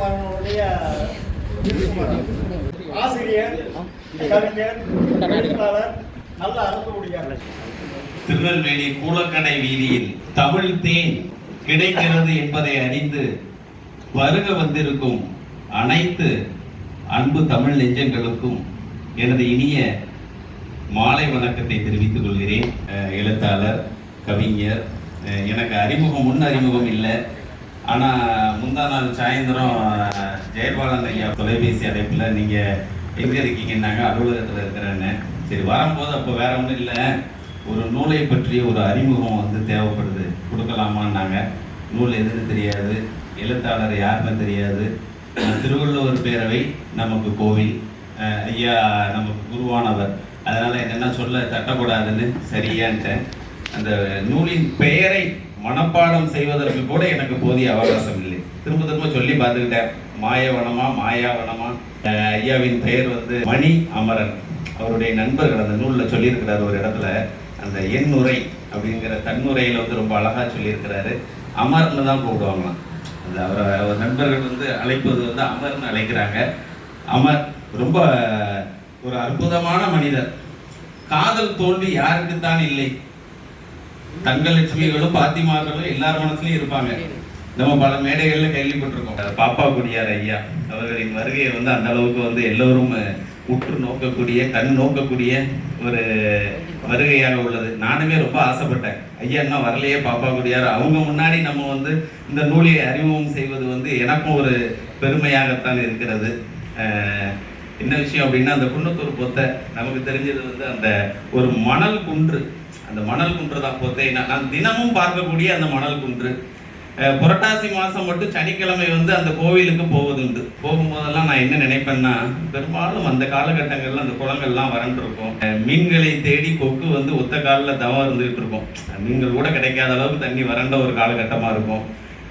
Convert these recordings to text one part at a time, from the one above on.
வெற்றிமாறனுடைய ஆசிரியர், கவிஞர், எழுத்தாளர், நல்ல அரசுடையார். திருநெல்வேலி கூலக்கடை வீதியில் தமிழ் தேன் கிடைக்கிறது என்பதை அறிந்து வருக வந்திருக்கும் அனைத்து அன்பு தமிழ் நெஞ்சங்களுக்கும் எனது இனிய மாலை வணக்கத்தை தெரிவித்துக் கொள்கிறேன். எழுத்தாளர், கவிஞர், எனக்கு முன் அறிமுகம் இல்லை. ஆனால் முந்தா நாள் சாயந்தரம் ஜெயபாலன் ஐயா தொலைபேசி அழைப்பில் நீங்கள் எங்கே இருக்கீங்கன்னாங்க, அலுவலகத்தில் இருக்கிறேன்னு. சரி, வரும்போது அப்போ வேற ஒன்றும் இல்லை, ஒரு நூலை பற்றிய ஒரு அறிமுகம் வந்து தேவைப்படுது, கொடுக்கலாமான்னாங்க. நூல் எதுன்னு தெரியாது, எழுத்தாளர் யாருன்னு தெரியாது. திருவள்ளுவர் பேரவை நமக்கு கோவில், ஐயா நமக்கு குருவானவர், அதனால் என்னென்ன சொல்ல தட்டக்கூடாதுன்னு சரியான்ட்டேன். அந்த நூலின் பெயரை மனப்பாடம் செய்வதற்கு கூட எனக்கு போதிய அவகாசம் இல்லை. திரும்ப திரும்ப சொல்லி பார்த்துக்கிட்டேன், மாயவனமா மாயாவனமா. ஐயாவின் பெயர் வந்து மணி அமரன். அவருடைய நண்பர்கள் அந்த நூலில் சொல்லியிருக்கிறார் ஒரு இடத்துல, அந்த எண்ணுரை அப்படிங்கிற தன்னுரையில் வந்து ரொம்ப அழகாக சொல்லியிருக்கிறாரு. அமர்னு தான் கூப்பிடுவாங்களாம். அந்த அவர் நண்பர்கள் வந்து அழைப்பது வந்து அமர்னு அழைக்கிறாங்க. அமர் ரொம்ப ஒரு அற்புதமான மனிதர். காதல் தோல்வி யாருக்குத்தான் இல்லை? தங்கலட்சுமிகளும் பாத்திமார்களும் எல்லார் மனசுலையும் இருப்பாங்க. நம்ம பல மேடைகள்ல கேள்விப்பட்டிருக்கோம். பாப்பா குடியார் ஐயா அவர்களின் வருகையை வந்து அந்த அளவுக்கு வந்து எல்லோரும் உற்று நோக்கக்கூடிய, கண் நோக்கக்கூடிய ஒரு வருகையாக உள்ளது. நானுமே ரொம்ப ஆசைப்பட்டேன், ஐயா என்ன வரலையே பாப்பா குடியார், அவங்க முன்னாடி நம்ம வந்து இந்த நூலை அறிமுகம் செய்வது வந்து எனக்கும் ஒரு பெருமையாகத்தான் இருக்கிறது. என்ன விஷயம் அப்படின்னா, அந்த குன்னத்தூர் பொத்தை நமக்கு தெரிஞ்சது வந்து அந்த ஒரு மணல் குன்று. அந்த மணல் குன்று தான் பொத்தை. நான் தினமும் பார்க்கக்கூடிய அந்த மணல் குன்று. புரட்டாசி மாதம் மட்டும் சனிக்கிழமை வந்து அந்த கோவிலுக்கு போவதுண்டு. போகும்போதெல்லாம் நான் என்ன நினைப்பேன்னா, பெரும்பாலும் அந்த காலகட்டங்களில் அந்த குளங்கள்லாம் வறண்டிருக்கும். மீன்களை தேடி கொக்கு வந்து ஒத்த காலில் தவம் இருந்துகிட்டு இருக்கும். மீன்கள் கூட கிடைக்காத அளவுக்கு தண்ணி வறண்ட ஒரு காலகட்டமாக இருக்கும்.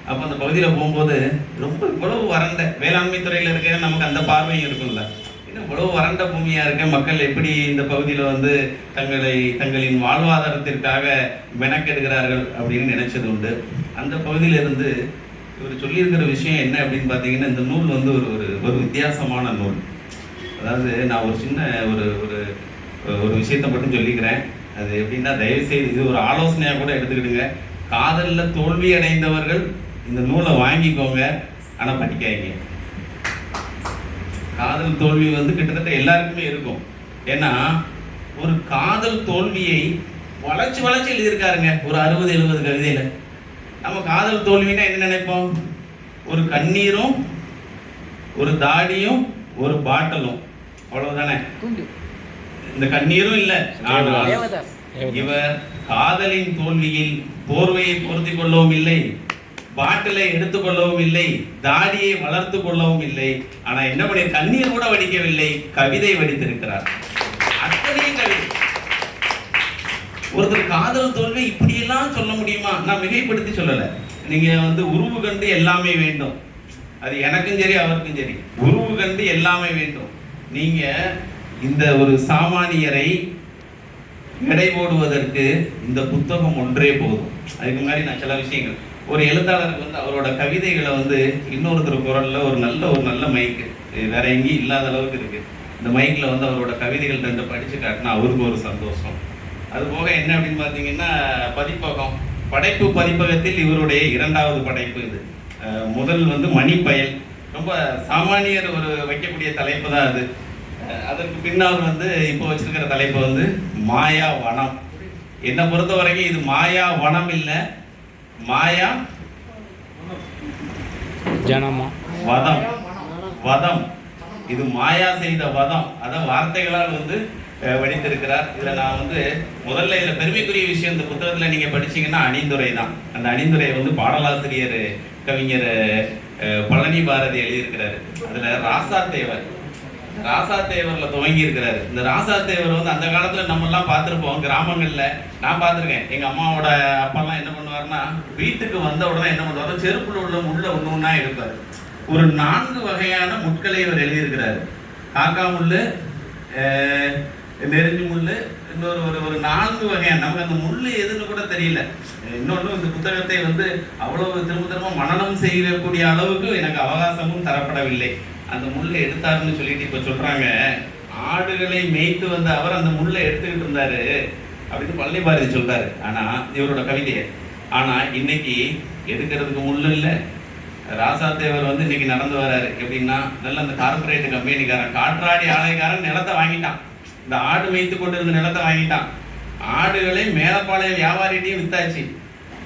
அப்போ அந்த பகுதியில் போகும்போது ரொம்ப இவ்வளவு வறண்ட, வேளாண்மை துறையில் இருக்க நமக்கு அந்த பார்வையும் இருக்கும்ல, இன்னும் இவ்வளவு வறண்ட பூமியாக இருக்க மக்கள் எப்படி இந்த பகுதியில் வந்து தங்களின் வாழ்வாதாரத்திற்காக மெனக்கெடுகிறார்கள் அப்படின்னு நினைச்சது உண்டு. அந்த பகுதியிலிருந்து இவர் சொல்லியிருக்கிற விஷயம் என்ன அப்படின்னு பார்த்தீங்கன்னா, இந்த நூல் வந்து ஒரு வித்தியாசமான நூல். அதாவது நான் ஒரு சின்ன ஒரு விஷயத்தை மட்டும் சொல்லிக்கிறேன். அது எப்படின்னா, தயவுசெய்து இது ஒரு ஆலோசனையாக கூட எடுத்துக்கிடுங்க. காதலில் தோல்வி அடைந்தவர்கள் இந்த நூலை வாங்கிக்கோங்க, ஆனால் படிக்காதீங்க. காதல் தோல்வி வந்து கிட்டத்தட்ட எல்லாருக்குமே இருக்கும். ஏன்னா ஒரு காதல் தோல்வியை வளைச்சு எழுதியிருக்காருங்க ஒரு 60-70 கவிதையில். நம்ம காதல் தோல்வின்னா என்ன நினைப்போம்? ஒரு கண்ணீரும், ஒரு தாடியும், ஒரு பாட்டலும், அவ்வளவுதானே. இந்த கண்ணீரும் இல்லை. ஆனால் இவர் காதலின் தோல்வியில் போர்வையை பொருத்தி கொள்ளவும் இல்லை, பாட்டிலை எடுத்துக்கொள்ளவும் இல்லை, தாடியை வளர்த்து கொள்ளவும் இல்லை. ஆனா என்ன பண்ணி, கண்ணீர் கூட வடிக்கவில்லை, கவிதை வடித்திருக்கிறார். அத்தனையும் கவிதை. ஒருத்தர் காதல் தோல்வி இப்படியெல்லாம் சொல்ல முடியுமா? நான் மிகைப்படுத்தி சொல்லலை. நீங்க வந்து உருவு கண்டு எல்லாமே வேண்டும், அது எனக்கும் சரி அவருக்கும் சரி. உருவு கண்டு எல்லாமே வேண்டும். நீங்க இந்த ஒரு சாமானியரை எடை போடுவதற்கு இந்த புத்தகம் ஒன்றே போதும். அதுக்கு முன்னாடி நான் சில விஷயங்கள், ஒரு எழுத்தாளருக்கு வந்து அவரோட கவிதைகளை வந்து இன்னொருத்தர் குரல்ல ஒரு நல்ல மைக்கு வேற எங்கேயும் இல்லாத அளவுக்கு இருக்கு. இந்த மைக்கில் வந்து அவரோட கவிதைகள் 2 படிச்சு காட்டினா அவருக்கு ஒரு சந்தோஷம். அது போக என்ன அப்படின்னு பார்த்தீங்கன்னா, பதிப்பகம், படைப்பு பதிப்பகத்தில் இவருடைய 2வது படைப்பு இது. முதல் வந்து மணிப்பயல், ரொம்ப சாமானியர் ஒரு வைக்கக்கூடிய தலைப்பு தான் அது. அதற்கு பின்னால் வந்து இப்போ வச்சிருக்கிற தலைப்பு வந்து மாயா வனம். என்னை பொறுத்த வரைக்கும் இது மாயா வனம் இல்லை, மாயா ஜனமா வதம். இது மாயா செய்த வதம். அதான் வார்த்தைகளால் வந்து வடித்திருக்கிறார். இதில் நான் வந்து முதல்ல இதில் பெருமைக்குரிய விஷயம், இந்த புத்தகத்தில் நீங்கள் படிச்சீங்கன்னா அணிந்துரை தான். அந்த அணிந்துரை வந்து பாடலாசிரியர் கவிஞர் பழனி பாரதி எழுதியிருக்கிறாரு. அதில் ராசாத்தேவரில் துவங்கி இருக்கிறாரு. இந்த ராசாத்தேவர் வந்து அந்த காலத்தில் நம்மெல்லாம் பார்த்துருப்போம் கிராமங்களில். நான் பார்த்துருக்கேன். எங்கள் அம்மாவோட அப்பாலாம் என்ன பண்ணுவாருன்னா, வீட்டுக்கு வந்த உடனே என்ன பண்ணுவார், செருப்புல உள்ள முள்ள ஒன்று எடுப்பார். ஒரு 4 வகையான முட்களை இவர் எழுதியிருக்கிறாரு. காக்கா முள், நெருஞ்சி முள், இன்னொரு ஒரு 4 வகையான நமக்கு அந்த முள்ளு எதுன்னு கூட தெரியல. இன்னொன்று இந்த புத்தகத்தை வந்து அவ்வளவு திரும்ப மனனம் செய்யக்கூடிய அளவுக்கு எனக்கு அவகாசமும் தரப்படவில்லை. அந்த முள்ளை எடுத்தாருன்னு சொல்லிட்டு இப்போ சொல்றாங்க, ஆடுகளை மேய்த்து வந்த அவர் அந்த முள்ளை எடுத்துக்கிட்டு இருந்தாரு அப்படின்னு பழனி பாரதி சொல்றாரு. ஆனா இவரோட கவிதையை ஆனா இன்னைக்கு எடுக்கிறதுக்கு முள்ளு இல்லை. ராசாதேவர் வந்து இன்னைக்கு நடந்து வர்றாரு எப்படின்னா, நல்ல அந்த கார்பரேட் கம்பெனிக்காரன் காற்றாடி ஆலைக்காரன் நிலத்தை வாங்கிட்டான். இந்த ஆடு மேய்த்து கொண்டு இருந்த நிலத்தை வாங்கிட்டான். ஆடுகளை மேலப்பாளையம் வியாபாரிட்டையும் வித்தாச்சு.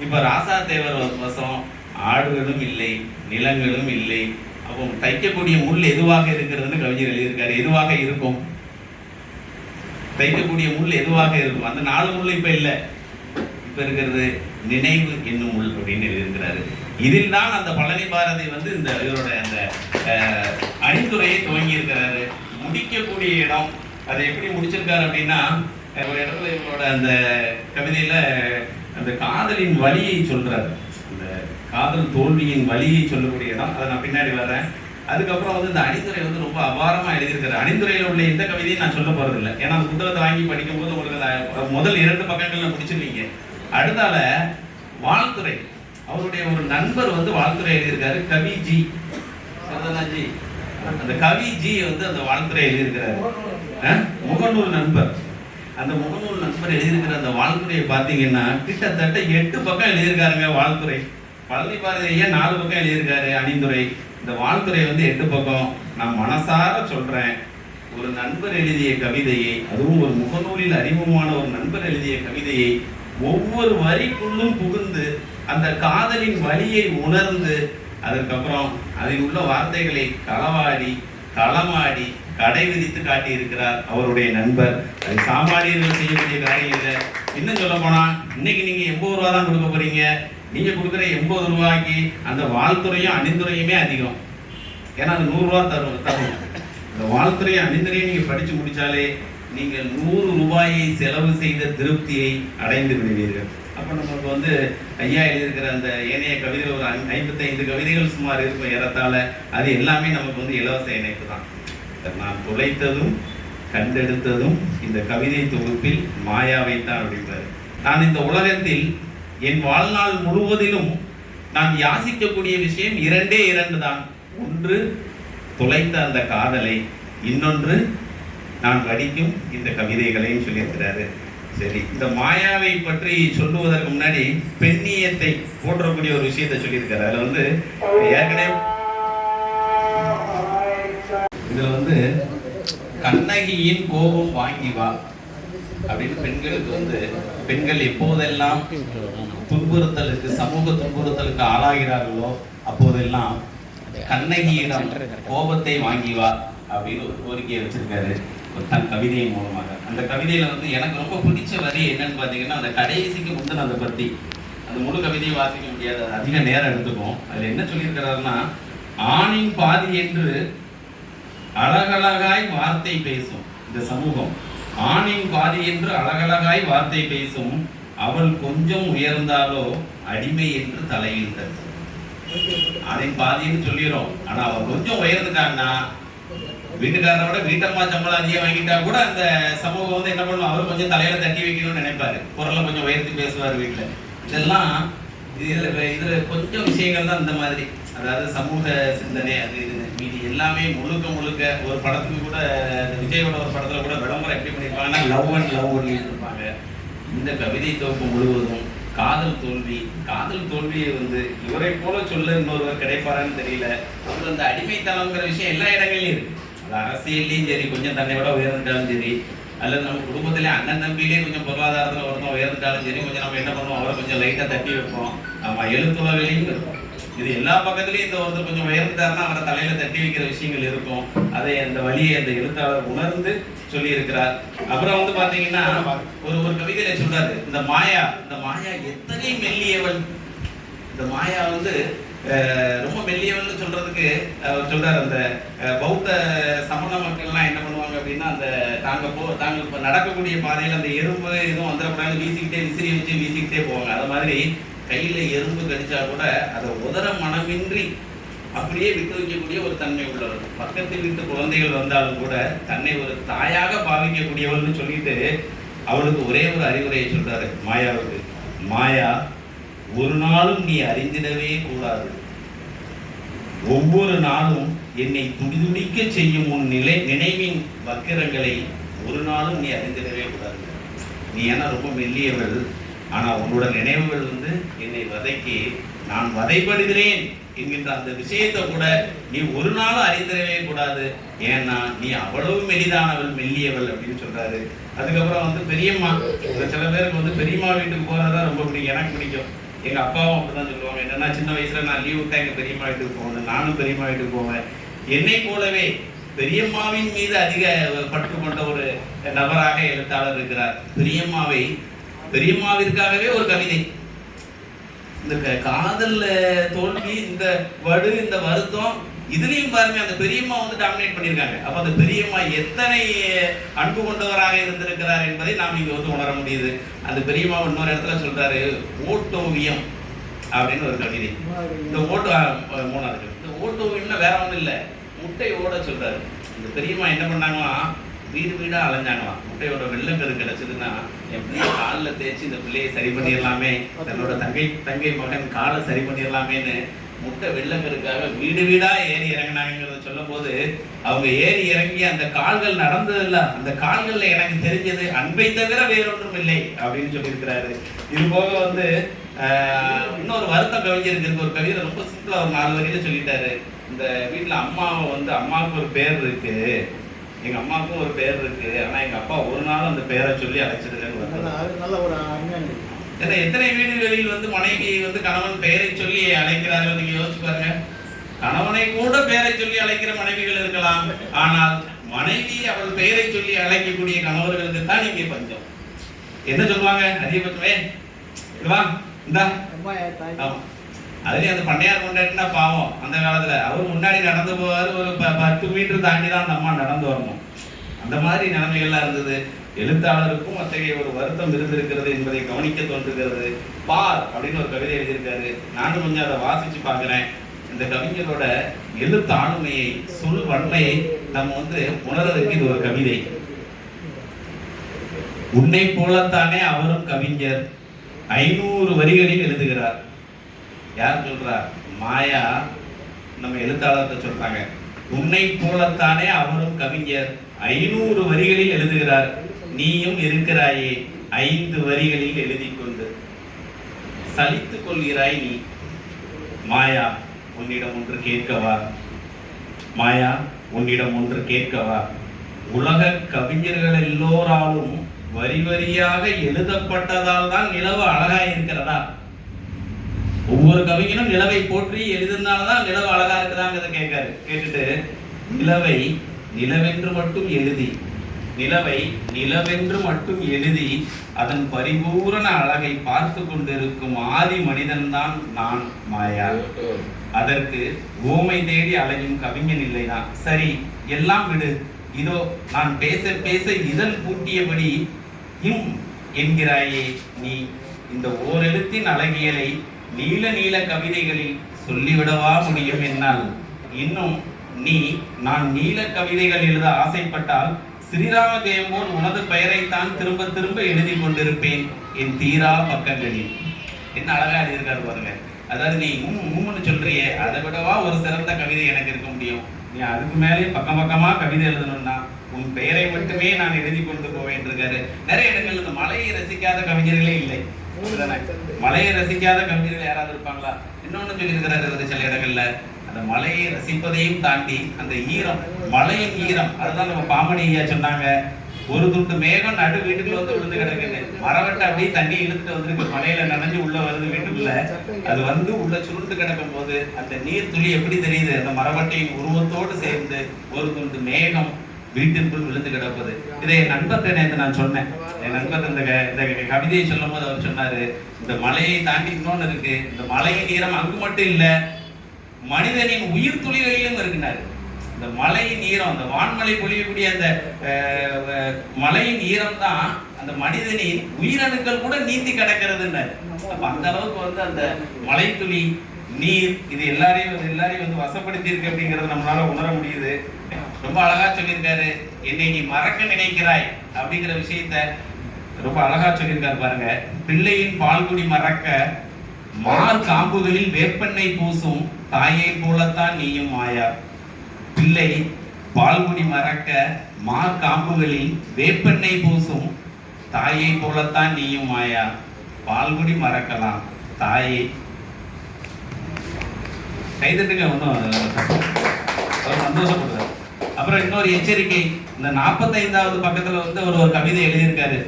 இப்ப ராசாதேவர் வசம் ஆடுகளும் இல்லை, நிலங்களும் இல்லை. அப்போ தைக்கக்கூடிய முள் எதுவாக இருக்கிறதுன்னு கவிஞர் எழுதியிருக்காரு. எதுவாக இருக்கும்? தைக்கக்கூடிய முள் எதுவாக இருக்கும்? அந்த 4 முள் இப்ப இல்லை. இப்ப இருக்கிறது நினைவு என்னும் முள் அப்படின்னு எழுதியிருக்கிறாரு. இதில் தான் அந்த பழனி பாரதி வந்து இந்த இவரோட அந்த அணிந்துரையை துவங்கி இருக்கிறாரு. முடிக்கக்கூடிய இடம் அதை எப்படி முடிச்சிருக்காரு அப்படின்னா, ஒரு இடத்துல இவரோட அந்த கவிதையில அந்த காதலின் வலியை சொல்றாரு. அந்த காதல் தோல்வியின் வலியை சொல்லக்கூடிய இடம். அதை நான் பின்னாடி வர்றேன். அதுக்கப்புறம் வந்து இந்த அணிந்துரை வந்து ரொம்ப அபாரமா எழுதியிருக்காரு. அணிந்துரையில் உள்ள எந்த கவிதையும் நான் சொல்ல போறது இல்லை. ஏன்னா அந்த புத்தகத்தை வாங்கி படிக்கும்போது உங்களுக்கு முதல் 2 பக்கங்கள்ல முடிச்சிருவீங்க. அடுத்தால வாழ்த்துறை, அவருடைய ஒரு நண்பர் வந்து வாழ்த்துறை எழுதியிருக்காரு, கவி ஜி. அந்த கவி ஜி வந்து அந்த வாழ்த்துறை எழுதியிருக்கிறாரு. முகநூல் நண்பர். அந்த முகநூல் நண்பர் எழுதியிருக்கிற அந்த வாழ்த்துறையை பார்த்தீங்கன்னா கிட்டத்தட்ட 8 பக்கம் எழுதியிருக்காருங்க வாழ்த்துறை. பழனி பாரதியை 4 பக்கம் எழுதியிருக்காரு அணிந்துரை. இந்த வாழ்த்துறை வந்து 8 பக்கம். நான் மனசார சொல்றேன், ஒரு நண்பர் எழுதிய கவிதையை, அதுவும் ஒரு முகநூலில் அறிமுகமான ஒரு நண்பர் எழுதிய கவிதையை ஒவ்வொரு வரிக்குள்ளும் புகுந்து அந்த காதலின் வலியை உணர்ந்து அதற்கப்புறம் அதில் உள்ள வார்த்தைகளை களமாடி கடை விதித்து காட்டி இருக்கிறார் அவருடைய நண்பர். அது சாமானியர்கள் செய்யக்கூடிய காரியம் இல்லை. இன்னும் சொல்ல போனா, இன்னைக்கு நீங்க 80 ரூபா தான் கொடுக்க போறீங்க. நீங்க கொடுக்குற 80 ரூபாய்க்கு அந்த வாழ்த்துறையும் அணிந்துரையுமே அதிகம். ஏன்னா அது 100 ரூபா தரும். அந்த வாழ்த்துறையும் அணிந்துரையும் நீங்க படிச்சு முடிச்சாலே நீங்கள் 100 ரூபாயை செலவு செய்த திருப்தியை அடைந்து விடுவீர்கள். அப்போ நமக்கு வந்து ஐயா எழுதியிருக்கிற அந்த ஏனைய கவிதைகள் ஒரு 55 கவிதைகள் சுமார் இருக்கும் ஏறத்தாழ. அது எல்லாமே நமக்கு வந்து இலவச இணைப்பு தான். நான் துளைத்ததும் கண்டெடுத்ததும் இந்த கவிதை தொகுப்பில் மாயாவைத்தான் அப்படின்றார். நான் இந்த உலகத்தில் என் வாழ்நாள் முழுவதிலும் நான் யாசிக்கக்கூடிய விஷயம் 2 தான். ஒன்று துளைத்த அந்த காதலை, இன்னொன்று நான் வடிக்கும் இந்த கவிதைகளையும் சொல்லியிருக்கிறாரு. சரி, இந்த மாயாவை பற்றி சொல்லுவதற்கு முன்னாடி பெண்ணியத்தை போற்றக்கூடிய ஒரு விஷயத்தை சொல்லியிருக்காரு. அதில் வந்து ஏற்கனவே இதுல வந்து கண்ணகியின் கோபம் வாங்கி வா அப்படின்னு பெண்களுக்கு வந்து, பெண்கள் எப்போதெல்லாம் துன்புறுத்தலுக்கு, சமூக துன்புறுத்தலுக்கு ஆளாகிறார்களோ அப்போதெல்லாம் கண்ணகியிடம் கோபத்தை வாங்கி வா அப்படின்னு ஒரு கோரிக்கையை வச்சிருக்காரு தன் கவிதையின் மூலமாக. அந்த கவிதையில வந்து எனக்கு ரொம்ப பிடிச்ச வரி என்னன்னு பார்த்தீங்கன்னா, அந்த கடைசிக்கு முந்தின அதை பற்றி. அந்த முழு கவிதையை வாசிக்க முடியாது, அதிக நேரம் எடுத்துக்கும். அதில் என்ன சொல்லியிருக்கிறாருன்னா, ஆணின் பாதி என்று அழகழகாய் வார்த்தை பேசும் இந்த சமூகம். ஆணின் பாதி என்று அழகழகாய் வார்த்தை பேசும், அவள் கொஞ்சம் உயர்ந்தாலோ அடிமை என்று தலையில் தரும். ஆணின் பாதின்னு சொல்லிடுறோம், ஆனா அவள் கொஞ்சம் உயர்ந்துட்டான்னா, வீட்டுக்காரரோட வீட்டம்மா சம்பளம் அதிகம் வாங்கிட்டா கூட அந்த சமூகம் வந்து என்ன பண்ணுவோம், அவர் கொஞ்சம் தலையில தட்டி வைக்கணும்னு நினைப்பாரு, குரலை கொஞ்சம் உயர்த்தி பேசுவார் வீட்டுல. இதெல்லாம் இதுல கொஞ்சம் விஷயங்கள் தான் இந்த மாதிரி. அதாவது சமூக சிந்தனை அது இது மீதி எல்லாமே முழுக்க ஒரு படத்துக்கு கூட, விஜயோட ஒரு படத்துல கூட விளம்பரம் எப்படி பண்ணிருப்பாங்கன்னா லவ் அண்ட் லவ் இருப்பாங்க. இந்த கவிதை தொகுப்பு முழுவதும் காதல் தோல்வியை வந்து இவரை போல சொல்ல இன்னொருவர் கிடைப்பாரான்னு தெரியல. அவர் அந்த அடிமைத்தனம்ங்கிற விஷயம் எல்லா இடங்கள்லயும் இருக்கு. அது அரசியல்லையும் சரி, கொஞ்சம் தன்னை விட உயர்ந்துட்டாலும் சரி, அல்லது நம்ம குடும்பத்திலே அண்ணன் தம்பியிலே கொஞ்சம் பொருளாதாரத்தில் ஒருத்தம் உயர்ந்துட்டாலும் சரி, கொஞ்சம் நம்ம என்ன பண்ணுவோம், அவரை கொஞ்சம் லைட்டாக தட்டி வைப்போம். நம்ம எழுத்துலகளையும் இருக்கும். இது எல்லா பக்கத்துலையும் இந்த ஒருத்தர் கொஞ்சம் உயர்ந்துட்டாருன்னா அவரை தலையில தட்டி வைக்கிற விஷயங்கள் இருக்கும். அதை அந்த வழியை அந்த எழுத்தாளர் உணர்ந்து சொல்லி இருக்கிறார். அப்புறம் வந்து பாத்தீங்கன்னா ஒரு கவிதையில சொல்றாரு, இந்த மாயா எத்தனை மெல்லியவள். இந்த மாயா வந்து ரொம்ப மெல்லியவள்னு சொல்றதுக்கு அவர் சொல்றாரு, அந்த பௌத்த சமண மக்கள்லாம் என்ன பண்ணுவாங்க அப்படின்னா, அந்த தாங்க இப்போ நடக்கக்கூடிய பாதையில் அந்த எறும்பு எதுவும் வந்துடக்கூடாது விசிறி வச்சு வீசிக்கிட்டே போவாங்க. அது மாதிரி கையில எறும்பு கடிச்சா கூட அதை உதர மனமின்றி அப்படியே விட்டு வைக்கக்கூடிய ஒரு தன்மை உள்ளவர். பக்கத்து வீட்டு குழந்தைகள் வந்தாலும் கூட தன்னை ஒரு தாயாக பாவிக்கக்கூடியவள்னு சொல்லிட்டு அவளுக்கு ஒரே ஒரு அறிவுரையை சொல்றாரு மாயாவுக்கு. மாயா, ஒரு நாளும் நீ அறிந்திடவே கூடாது. ஒவ்வொரு நாளும் என்னை துடிதுடிக்க செய்யும் உன் நினைவின் வக்கிரங்களை ஒரு நாளும் நீ அறிந்திடவே கூடாது. நீ ஏன்னா ரொம்ப மெல்லியவள், ஆனா உன்னோட நினைவுகள் என்னை வதைக்கி நான் வதைப்படுகிறேன் என்கின்ற அந்த விஷயத்தை கூட நீ ஒரு நாளும் அறிந்திடவே கூடாது. ஏன்னா நீ அவ்வளவு மெலிதானவள், மெல்லியவள் அப்படின்னு சொல்றாரு. அதுக்கப்புறம் பெரியம்மா, சில பேருக்கு பெரியம்மா வீட்டுக்கு போறதா ரொம்ப பிடிக்கும். எனக்கு பிடிக்கும். எங்க அப்பாவும் அப்படிதான் சொல்லுவாங்க. என்னன்னா சின்ன வயசுல நான் லீவ் விட்டா எங்க பெரியம்மா வீட்டுக்கு போவேன், நானும் பெரியம்மா வீட்டுக்கு போவேன். என்னை போலவே பெரியம்மாவின் மீது அதிக பற்று கொண்ட ஒரு நபராக எழுத்தாளர் இருக்கிறார். பெரியம்மாவிற்காகவே ஒரு கவிதை. இந்த காதல்ல தோல்வி, இந்த வடு, இந்த வருத்தம், இதுலயும் பாருங்க அந்த பெரியம்மா டாமினேட் பண்ணியிருக்காங்க. அப்ப அந்த பெரியம்மா எத்தனை அன்பு கொண்டவராக இருந்திருக்கிறார் என்பதை நாம் இங்க உணர முடியுது. அந்த பெரியம்மா இன்னொரு இடத்துல சொல்றாரு, ஓட்டோவியம் அப்படின்னு ஒரு கவிதை. இந்த மூணாவது இந்த ஓட்டோவியம்னா வேற ஒன்றும் இல்லை, முட்டையோட சொல்றாரு. இந்த பெரியம்மா என்ன பண்ணாங்களாம், வீடு வீடா அலைஞ்சாங்களாம். முட்டையோட வெள்ளக்கரு கிடைச்சதுன்னா என் பிள்ளைய காலில் தேய்ச்சி இந்த பிள்ளையை சரி பண்ணிடலாமே, தன்னோட தங்கை மகன் காலை சரி பண்ணிடலாமேன்னு முட்டை வெள்ளக்கருக்காக வீடு வீடா ஏறி இறங்கினாங்கிறத சொல்லும் போது, அவங்க ஏறி இறங்கி அந்த கால்கள் நடந்ததில்ல, அந்த கால்கள்ல எனக்கு தெரிஞ்சது அன்பை தவிர வேறொன்றும் இல்லை அப்படின்னு சொல்லியிருக்கிறாரு. இது போக இன்னொரு வருத்தம் கவிஞருக்கு ஒரு கவிதை ரொம்ப சிம்பிளா ஒரு 4 வரியில சொல்லிட்டாரு. இந்த வீட்டுல அம்மாவை அம்மாவுக்கு ஒரு பேர் இருக்கு, எங்க அம்மாவுக்கும் ஒரு பேர் இருக்கு, ஆனா எங்க அப்பா ஒரு நாள் அந்த பேரை சொல்லி அழைச்சதுன்னு. ஏன்னா எத்தனை வீடுகளில் மனைவி கணவன் பெயரை சொல்லி அழைக்கிறார்கள் நீங்க யோசிச்சு பாருங்க. கணவனை கூட பெயரை சொல்லி அழைக்கிற மனைவிகள் இருக்கலாம், ஆனால் மனைவி அவள் பெயரை சொல்லி அழைக்கக்கூடிய கணவர்களுக்கு தான் இங்கே பஞ்சம். என்ன சொல்லுவாங்க, அதிகபட்சமே இந்தா. அதுலயும் அந்த பண்ணையார் கொண்டாட்டினா பாவம், அந்த காலத்துல அவர் முன்னாடி நடந்து போவாரு, ஒரு 10 மீட்டர் தாண்டி தான் அந்த அம்மா நடந்து வரணும். அந்த மாதிரி நிலைமைகள்லாம் இருந்தது. எழுத்தாளருக்கும் அத்தகைய ஒரு வருத்தம் இருந்திருக்கிறது என்பதை கவனிக்க தோன்றுகிறது. பார் அப்படின்னு ஒரு கவிதை எழுதியிருக்காரு. நானும் கொஞ்சம் அதை வாசிச்சு பார்க்கிறேன். இந்த கவிஞரோட எழுத்தாளுமையை, சொல் வன்மையை நம்ம உணர்றதுக்கு இது ஒரு கவிதை. உன்னை போலத்தானே அவரும் கவிஞர் 500 வரிகளில் எழுதுகிறார். யார் சொல்றார்? மாயா நம்ம எழுத்தாளர்கிட்ட சொல்றாங்க. உன்னை போலத்தானே அவரும் கவிஞர் 500 வரிகளில் எழுதுகிறார், நீயும் இருக்கிறாயே 5 வரிகளில் எழுதி கொண்டு சலித்துக் கொள்கிறாய் நீ. மாயா உன்னிடம் ஒன்று கேட்கவா, மாயா உன்னிடம் ஒன்று கேட்கவா, உலக கவிஞர்கள் எல்லோராலும் வரி வரியாக எழுதப்பட்டதால் தான் நிலவு அழகா இருக்கிறதா? ஒவ்வொரு கவிஞனும் நிலவை போற்றி எழுதுனால்தான் நிலவு அழகா இருக்குதாங்கிறத கேட்காரு. கேட்டுட்டு நிலவை நிலவென்று மட்டும் எழுதி, நிலவை நிலவென்று மட்டும் எழுதி அதன் பரிபூரண அழகை பார்த்து கொண்டிருக்கும் ஆதி மனிதன்தான் நான் மாயா. அதற்கு ஓமை தேடி அலையும் கவிஞன் இல்லைதான். சரி, எல்லாம் விடு. இதோ நான் பேச பேச இதழ் பூட்டியபடி என்கிறாயே நீ. இந்த ஓரெழுத்தின் அழகியலை நீல நீல கவிதைகளில் சொல்லிவிடவா முடியும் என்னால்? இன்னும் நீ நான் நீல கவிதைகள் எழுத ஆசைப்பட்டால் ஸ்ரீராம ஜெயம் போல் உனது பெயரைத்தான் திரும்ப திரும்ப எழுதி கொண்டிருப்பேன் என் தீரா பக்கங்களில். என்ன அழகா எழுதியிருக்காரு பாருங்க. அதாவது நீ மூணுன்னு சொல்றியே, அதை விடவா ஒரு சிறந்த கவிதை எனக்கு இருக்க முடியும்? நீ அதுக்கு மேலே பக்கம் பக்கமா கவிதை எழுதணும்னா உன் பெயரை மட்டுமே நான் எழுதி கொண்டு போவேன் இருக்காரு. நிறைய இடங்கள் இந்த மலையை ரசிக்காத கவிஞர்களே இல்லை. மலையை ரசிக்காத கவிஞர்கள் யாராவது இருப்பாங்களா? இன்னொன்னு சொல்லியிருக்கிறாரு சில இடங்கள்ல, அந்த மலையை ரசிப்பதையும் தாண்டி அந்த ஈரம், மலையின் ஈரம், அதுதான் நம்ம பாமணி ஐயா சொன்னாங்க. ஒரு துண்டு மேகம் நடு வீட்டுக்குள்ள விழுந்து கிடக்குது, மரவட்டை அப்படியே தண்ணி இழுத்துட்டு வந்திருக்கு, மலையில நனைஞ்சு உள்ள வருது வீட்டுக்குள்ள. அது உள்ள சுருண்டு கிடக்கும் போது அந்த நீர் துளி எப்படி தெரியுது? அந்த மரவட்டையின் உருவத்தோடு சேர்ந்து ஒரு துண்டு மேகம் வீட்டிற்குள் விழுந்து கிடப்பது. இதை என் நண்பர்கிட்ட நேற்று நான் சொன்னேன். என் நண்பர் இந்த கவிதையை சொல்லும் போது அவர் சொன்னாரு, இந்த மலையை தாண்டி இன்னொன்னு இருக்கு. இந்த மலையின் ஈரம் அங்கு மட்டும் இல்ல, மனிதனின் உயிர் துளிகளிலும் இருக்கிறாரு. இந்த மலையின் ஈரம், அந்த வான்மலை பொழியக்கூடிய அந்த மலையின் ஈரம் தான் அந்த மனிதனின் உயிரணுக்கள் கூட நீந்தி கிடக்கிறதுன்னாரு. அப்ப அந்த அளவுக்கு அந்த மலைத்துளி, நீர், இது எல்லாரையும் வசப்படுத்தி இருக்கு அப்படிங்கறத நம்மளால உணர முடியுது. ரொம்ப அழகா சொல்லியிருக்காரு. என்னை நீ மறக்க நினைக்கிறாய் அப்படிங்கிற விஷயத்த ரொம்ப அழகா சொல்லியிருக்காரு பாருங்க. பிள்ளையின் பால்குடி மறக்க மார் காம்புகளில் வேப்பெண்ணெய் பூசும் தாயை போலத்தான் நீயும் மாயா. பிள்ளை பால்குடி மறக்க மார் காம்புகளில் வேப்பெண்ணெய் பூசும் தாயை போலத்தான் நீயும் மாயா. பால்குடி மறக்கலாம், தாயை கைதட்டுங்க, ஒன்றும் சந்தோஷப்படுறாரு. அப்புறம் இன்னொரு எச்சரிக்கை, இந்த 45வது பக்கத்துல வந்து ஒரு கவிதை எழுதியிருக்காரு.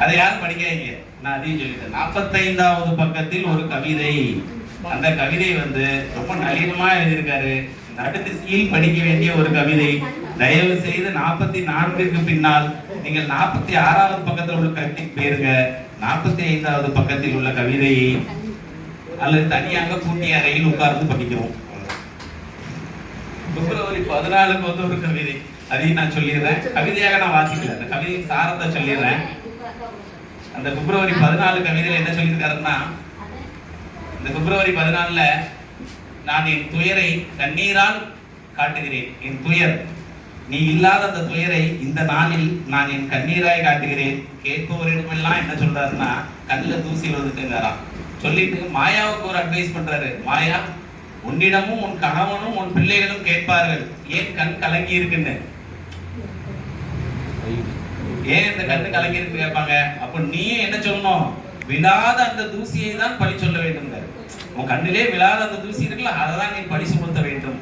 அதை யாரும் படிக்காதீங்க, நான் அதையும் சொல்லிட்டேன். 45வது பக்கத்தில் ஒரு கவிதை. அந்த கவிதை வந்து ரொம்ப நளினமா எழுதியிருக்காரு. நடுதிசையில் படிக்க வேண்டிய ஒரு கவிதை. தயவு செய்து 44க்கு பின்னால் நீங்கள் 46வது பக்கத்தில் உள்ள கவிதைக்கு போயிருங்க. 45வது பக்கத்தில் உள்ள கவிதையை அல்லது தனியாக பூட்டிய அறையில் உட்கார்ந்து படிக்கிறோம். பிப்ரவரி 14க்கு வந்து ஒரு கவிதை, அதையும் நான் சொல்லிடுறேன். கவிதையாக நான் வாசிக்கல, அந்த கவிதையின் சாரத்தை சொல்லிடுறேன். அந்த பிப்ரவரி 14 கவிதையில என்ன சொல்லியிருக்காருன்னா, இந்த பிப்ரவரி 14ல நான் என் துயரை கண்ணீரால் காட்டுகிறேன். என் துயர், நீ இல்லாத அந்த துயரை இந்த நாளில் நான் என் கண்ணீராய் காட்டுகிறேன். கேட்பவரிடமெல்லாம் என்ன சொல்றாருன்னா, கண்ணில் தூசி வருதுங்கிறாராம். சொல்லிட்டு மாயாவுக்கு ஒரு அட்வைஸ் பண்றாரு. மாயா, உன்னிடமும் உன் கணவனும் உன் பிள்ளைகளும் கேட்பார்கள், ஏன் கண் கலங்கி இருக்குன்னு, ஏன் இந்த கண்ணு கலங்கி இருக்கு கேட்பாங்க. அப்ப நீயும் என்ன சொல்லணும், விழாத அந்த தூசியை தான் பழி சொல்ல வேண்டும். உன் கண்ணிலே விழாத அந்த தூசி இருக்குல்ல, அதை தான் நீ பழி சுமத்த வேண்டும்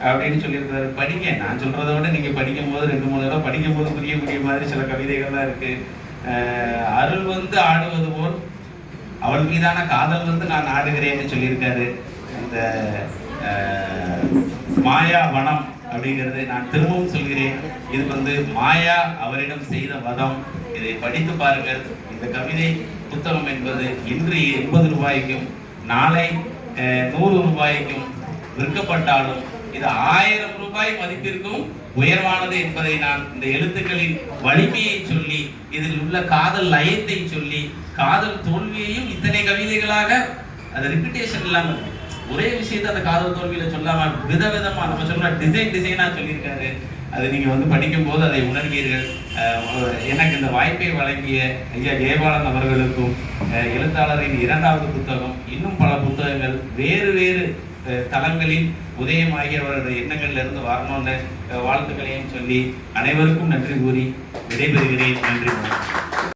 அப்படின்னு சொல்லியிருக்காரு. படிங்க, நான் சொல்றதை விட நீங்க படிக்கும் போது 2-3 தடவை படிக்கும் போது புரியக்கூடிய மாதிரி சில கவிதைகள்லாம் இருக்கு. அருள் வந்து ஆடுவது போல் அவள் மீதான காதல் வந்து நான் ஆடுகிறேன்னு சொல்லியிருக்காரு. இந்த மாயா வனம் அப்படிங்கிறது நான் திரும்பவும் சொல்கிறேன், இது வந்து மாயா அவரிடம் செய்த வதம். இதை படித்து பாருங்கள். இந்த கவிதை புத்தகம் என்பது இன்று 80 ரூபாய்க்கும் நாளை 100 ரூபாய்க்கும் விற்கப்பட்டாலும் இது 1000 ரூபாய் மதிப்பிற்கும் உயர்வானது என்பதை நான் இந்த எழுத்துக்களின் வலிமையை சொல்லி, இதில் உள்ள காதல் லயத்தை சொல்லி, காதல் தோல்வியையும் இத்தனை கவிதைகளாக அது ரிப்பிட்டேஷன் இல்லாம ஒரே விஷயத்தை அந்த காதல் தோல்வியில சொல்லாம விதவிதமா நம்ம சொல்ற டிசைனா சொல்லியிருக்காரு. அது நீங்க வந்து படிக்கும் போது அதை உணர்வீர்கள். எனக்கு இந்த வாய்ப்பை வழங்கிய ஐயா ஜெயபாலன் அவர்களுக்கும், எழுத்தாளரின் 2வது புத்தகம், இன்னும் பல புத்தகங்கள் வேறு வேறு தளங்களில் உதயமாகி அவருடைய எண்ணங்கள்ல இருந்து வரணும்னு வாழ்த்துக்களையும் சொல்லி அனைவருக்கும் நன்றி கூறி விடைபெறுகிறேன். நன்றி.